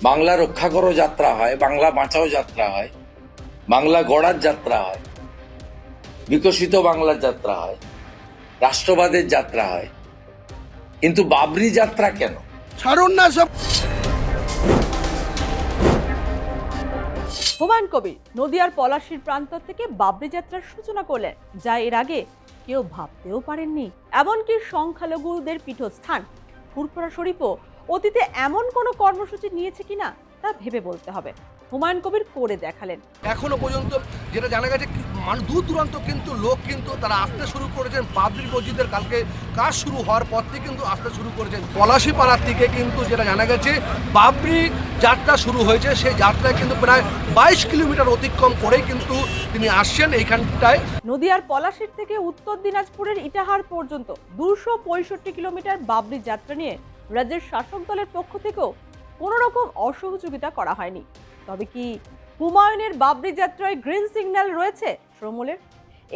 বাংলা রক্ষা করো যাত্রা হয়, বাংলা বাঁচাও যাত্রা হয়, বাংলা গড়ার যাত্রা হয়, বিকশিত বাংলার যাত্রা হয়, রাষ্ট্রবাদের যাত্রা হয়, কিন্তু বাবরি যাত্রা কেন? ছাড়ুন না সব। হুমায়ুন কবির নদিয়ার পলাশীর প্রান্ত থেকে বাবরি যাত্রার সূচনা করলেন, যা এর আগে কেউ ভাবতেও পারেননি। এমনকি সংখ্যালঘুদের পীঠস্থান ফুরফুরা শরীফও অতীতে এমন কোনো কর্মসূচি নিয়েছে কিনা তা ভেবে বলতে হবে। হুমায়ুন কবির করে দেখালেন। এখনো পর্যন্ত যেটা জানা গেছে, দূর দূরান্ত কিন্তু লোক কিন্তু তারা আসতে শুরু করেছেন। বাবরি মসজিদের কালকে কাজ শুরু হওয়ার পর থেকে কিন্তু আসতে শুরু করেছেন। পলাশীপাড়ার থেকে কিন্তু যেটা জানা গেছে বাবরি যাত্রা শুরু হয়েছে। সেই যাত্রায় কিন্তু প্রায় 22 কিলোমিটার অতিক্রম করে কিন্তু তিনি আসছেন এইখানটায়। নদিয়ার পলাশীর থেকে উত্তর দিনাজপুরের ইটাহার পর্যন্ত 265 কিলোমিটার বাবরি যাত্রা নিয়ে রাজ্যের শাসক দলের পক্ষ থেকেও কোনো রকম অসহযোগিতা করা হয়নি। তবে কি হুমায়ুনের বাবরি যাত্রায় গ্রিন সিগন্যাল রয়েছে তৃণমূলের?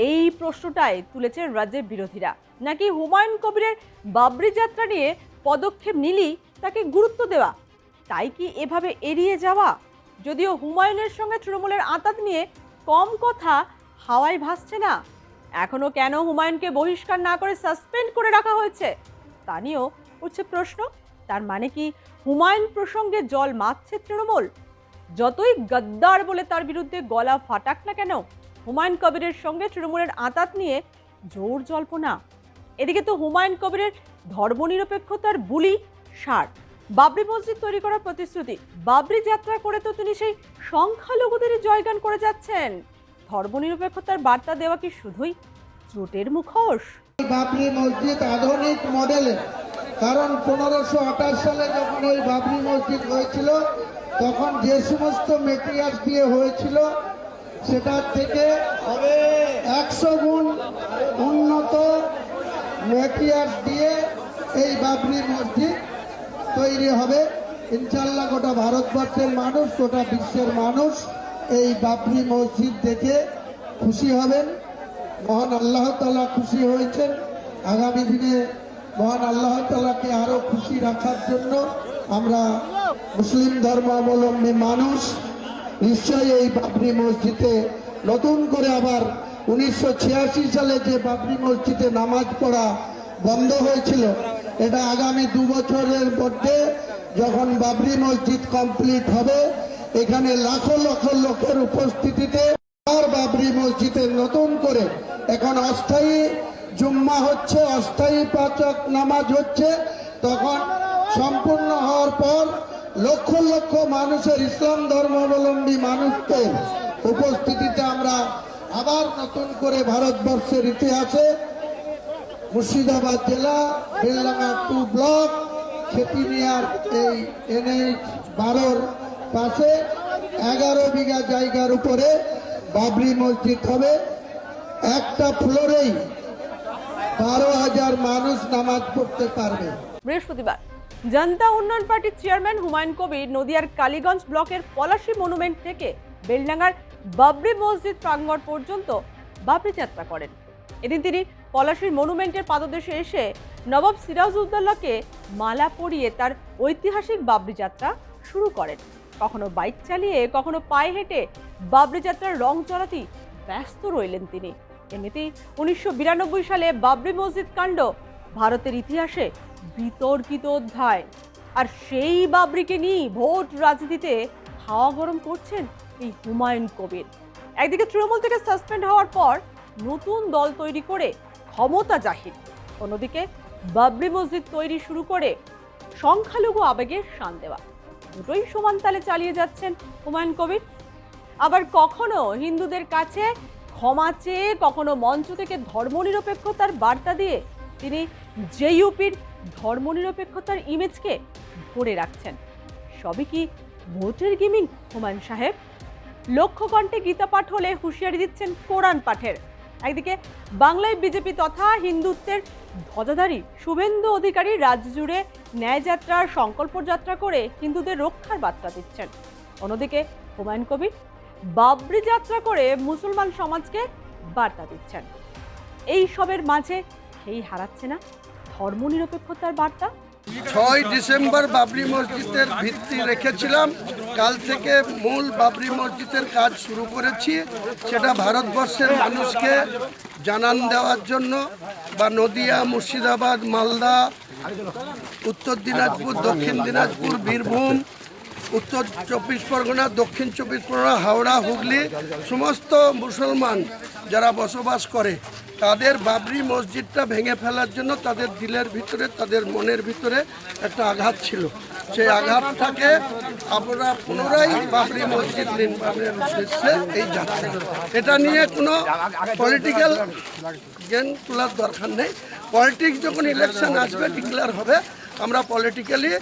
এই প্রশ্নটাই তুলেছেন রাজ্যের বিরোধীরা। নাকি হুমায়ুন কবিরের বাবরি যাত্রা নিয়ে পদক্ষেপ নিলেই তাকে গুরুত্ব দেওয়া, তাই কি এভাবে এড়িয়ে যাওয়া? যদিও হুমায়ুনের সঙ্গে তৃণমূলের আঁতাত নিয়ে কম কথা হাওয়ায় ভাসছে না। এখনো কেন হুমায়ুনকে বহিষ্কার না করে সাসপেন্ড করে রাখা হয়েছে তা নিয়েও উঠছে প্রশ্ন। তার মানে কি হুমায়ুন প্রসঙ্গে জল মারছে তৃণমূল? যতই গদ্দার বলে তার বিরুদ্ধে গলা ফাটাক না কেন, হুমায়ুন কবিরের সঙ্গে তৃণমূলের আঁতাত নিয়ে জোর জল্পনা। এদিকে তো হুমায়ুন কবিরের ধর্মনিরপেক্ষতার বুলি সার, বাবরি মসজিদ তৈরি করার প্রতিশ্রুতি, বাবরি যাত্রা করে তো তিনি সেই সংখ্যালঘুদেরই জয়গান করে যাচ্ছেন। ধর্মনিরপেক্ষতার বার্তা দেওয়া কি শুধুই জোটের মুখোশ? বাবরি মসজিদ আধুনিক মডেলের, কারণ 1528 সালে যখন এই বাবরি মসজিদ হয়েছিল তখন যে সমস্ত মেটেরিয়ালস দিয়ে হয়েছিল সেটার থেকে 100 গুণ উন্নত মেটেরিয়ালস দিয়ে এই বাবরি মসজিদ তৈরি হবে। ইনশাল্লাহ গোটা ভারতবর্ষের মানুষ, গোটা বিশ্বের মানুষ এই বাবরি মসজিদ দেখে খুশি হবেন। মহান আল্লাহ তাআলা খুশি হয়েছেন। আগামী দিনে মহান আল্লাহ তাআলাকে আরো খুশি রাখার জন্য আমরা মুসলিম ধর্মাবলম্বী মানুষ নিশ্চয়ই এই বাবরি মসজিদে নতুন করে আবার 1986 সালে যে বাবরি মসজিদে নামাজ পড়া বন্ধ হয়েছিল, এটা আগামী 2 বছরের মধ্যে যখন বাবরি মসজিদ কমপ্লিট হবে, এখানে লাখো লাখো লোকের উপস্থিতিতে আর বাবরি মসজিদে নতুন করে এখন অস্থায়ী জুম্মা হচ্ছে, অস্থায়ী 5 ওয়াক্ত নামাজ হচ্ছে। তখন সম্পূর্ণ হওয়ার পর লক্ষ লক্ষ মানুষের, ইসলাম ধর্মাবলম্বী মানুষদের উপস্থিতিতে আমরা আবার নতুন করে ভারতবর্ষের ইতিহাসে মুর্শিদাবাদ জেলা বেলডাঙ্গা 2 ব্লক খেপিনিয়ার এই NH-12 পাশে 11 বিঘা জায়গার উপরে বাবরি মসজিদ হবে। একটা ফ্লোরেই 12,000 মানুষ নামাজ পড়তে পারবে। বৃহস্পতিবার জনতা উন্নয়ন পার্টির চেয়ারম্যান হুমায়ুন কবির নদিয়ার কালীগঞ্জ ব্লকের পলাশী মনুমেন্ট থেকে বেলডাঙ্গার বাবরি মসজিদ প্রাঙ্গণ পর্যন্ত বাবরি যাত্রা করেন। এদিন তিনি পলাশীর মনুমেন্টের পাদদেশে এসে নবাব সিরাজউদ্দৌলাকে মালা পরিয়ে তার ঐতিহাসিক বাবরি যাত্রা শুরু করেন। কখনো বাইক চালিয়ে, কখনো পায়ে হেঁটে বাবরি যাত্রার রং চড়াতেই ব্যস্ত রইলেন তিনি। এমনিতেই 1992 সালে বাবরি মসজিদ কাণ্ড ভারতের ইতিহাসে বিতর্কিত অধ্যায়, আর সেই বাবরিকে নিয়ে ভোট রাজনীতিতে হাওয়া গরম করছেন এই হুমায়ুন কবির। একদিকে তৃণমূল থেকে সাসপেন্ড হওয়ার পর নতুন দল তৈরি করে ক্ষমতা জাহির, অন্যদিকে বাবরি মসজিদ তৈরি শুরু করে সংখ্যালঘু আবেগের শান দেওয়া, দুটোই সমান তালে চালিয়ে যাচ্ছেন হুমায়ুন কবির। আবার কখনো হিন্দুদের কাছে ক্ষমা চেয়ে, কখনো মঞ্চ থেকে ধর্মনিরপেক্ষতার বার্তা দিয়ে তিনি জেইউপির ধর্মনিরপেক্ষতার ইমেজকে ধরে রাখছেন। সবই কি ভোটের গেমিং হুমায়ুন সাহেব? লক্ষ্য কণ্ঠে গীতা পাঠ হলে হুঁশিয়ারি দিচ্ছেন কোরআন পাঠের। একদিকে বাংলায় বিজেপি তথা হিন্দুত্বের ধ্বজাধারী শুভেন্দু অধিকারী রাজ্য জুড়ে ন্যায়যাত্রার সংকল্প যাত্রা করে হিন্দুদের রক্ষার বার্তা দিচ্ছেন, অন্যদিকে হুমায়ুন কবির বাবরি যাত্রা করে মুসলমান সমাজকে বার্তা দিচ্ছেন। এই সবের মাঝে সেই হারাচ্ছে না ধর্মনিরপেক্ষতার বার্তা। 6 ডিসেম্বর বাবরি মসজিদের ভিত্তি রেখেছিলাম। কাল থেকে মূল বাবরি মসজিদের কাজ শুরু করেছি। সেটা ভারতবর্ষের মানুষকে জানান দেওয়ার জন্য, বা নদিয়া, মুর্শিদাবাদ, মালদা, উত্তর দিনাজপুর, দক্ষিণ দিনাজপুর, বীরভূম, উত্তর 24 পরগনা, দক্ষিণ 24 পরগনা, হাওড়া, হুগলি, সমস্ত মুসলমান যারা বসবাস করে তাদের বাবরি মসজিদটা ভেঙে ফেলার জন্য তাদের দিলের ভিতরে, তাদের মনের ভিতরে একটা আঘাত ছিল। সেই আঘাতটাকে আমরা পুনরায় বাবরি মসজিদ নির্মাণের উদ্দেশ্যে এই যাত্রা। এটা নিয়ে কোনো পলিটিক্যাল গেম তোলার দরকার নেই। পলিটিক্স যখন ইলেকশন আসবে, ডিক্লেয়ার হবে, আমরা পলিটিক্যালি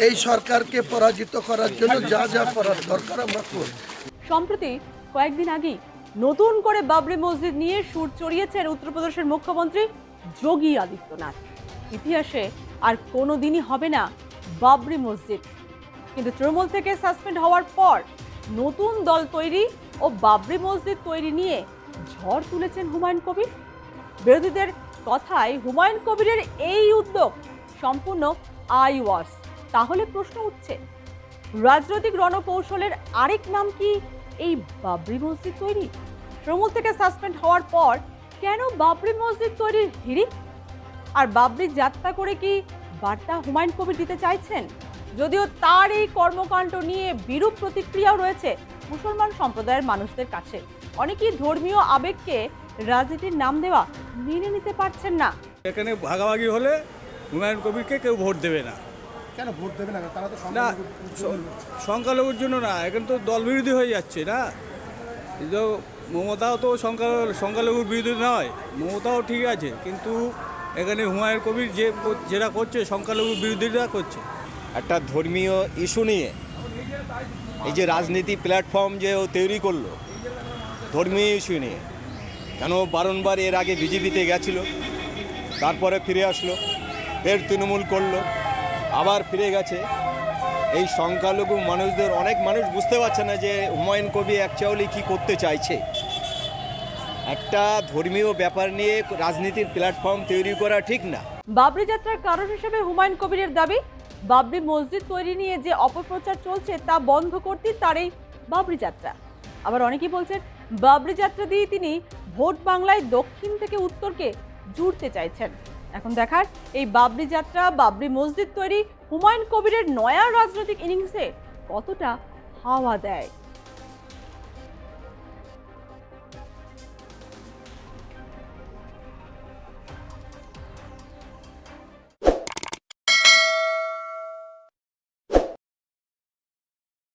এই সরকারকে পরাজিত করার জন্য যা যা করার দরকার আমরা করব। সম্প্রতি কয়েকদিন আগেই নতুন করে বাবরি মসজিদ নিয়ে সুর চড়িয়েছেন উত্তরপ্রদেশের মুখ্যমন্ত্রী যোগী আদিত্যনাথ। ইতিহাসে আর কোনোদিনই হবে না বাবরি মসজিদ। কিন্তু তৃণমূল থেকে সাসপেন্ড হওয়ার পর নতুন দল তৈরি ও বাবরি মসজিদ তৈরি নিয়ে ঝড় তুলেছেন হুমায়ুন কবির। বিরোধীদের কথায় হুমায়ুন কবিরের এই উদ্যোগ সম্পূর্ণ আইওয়াশ। তাহলে প্রশ্ন উঠছে, রাজনৈতিক রণকৌশলের আরেক নাম কি এই বাবরি মসজিদ তৈরি? তৃণমূল থেকে সাসপেন্ড হওয়ার পর কেন বাবরি মসজিদ তৈরির হিড়িক? আর বাবরি যাত্রা করে কি বার্তা হুমায়ুন কবির দিতে চাইছেন? যদিও তার এই কর্মকাণ্ড নিয়ে বিরূপ প্রতিক্রিয়াও রয়েছে মুসলমান সম্প্রদায়ের মানুষদের কাছে। অনেকেই ধর্মীয় আবেগকে রাজনীতির নাম দেওয়া মেনে নিতে পারছেন না। এখানে ভাগাভাগি হলে হুমায়ুন কবিরকে কেউ ভোট দেবে না। কেন ভোট দেবে না? তারা তো না, সংখ্যালঘুর জন্য না, এখানে তো দল বিরোধী হয়ে যাচ্ছে না। এই যে মমতাও তো সংখ্যালঘুর বিরোধী নয়, মমতাও ঠিক আছে, কিন্তু এখানে হুমায়ুন কবির যেটা করছে সংখ্যালঘুর বিরোধীরা করছে। একটা ধর্মীয় ইস্যু নিয়ে এই যে রাজনীতি প্ল্যাটফর্ম যে ও তৈরি করলো ধর্মীয় ইস্যু নিয়ে, কেন বারংবার এর আগে বিজেপিতে গেছিল, তারপরে ফিরে আসলো, ফের তৃণমূল করলো, আবার ফিরে গেছে। এই সংখ্যালঘু মানুষদের অনেক মানুষ বুঝতে পারছে না যে হুমায়ুন কবির অ্যাকচুয়ালি কী করতে চাইছে। একটা ধর্মীয় ব্যাপার নিয়ে রাজনীতির প্ল্যাটফর্ম তৈরি করা ঠিক না। বাবরি যাত্রার কারণ হিসেবে হুমায়ুন কবিরের দাবি, বাবরি মসজিদ তৈরি নিয়ে যে অপপ্রচার চলছে তা বন্ধ করতে তার এই বাবরি যাত্রা। আবার অনেকেই বলছেন বাবরি যাত্রা দিয়ে তিনি ভোট বাংলায় দক্ষিণ থেকে উত্তরকে জুড়তে চাইছেন। এখন দেখার এই বাবরি যাত্রা, বাবরি মসজিদ তৈরি হুমায়ুন কবিরের নয়া রাজনৈতিক ইনিংসে কতটা হাওয়া দেয়।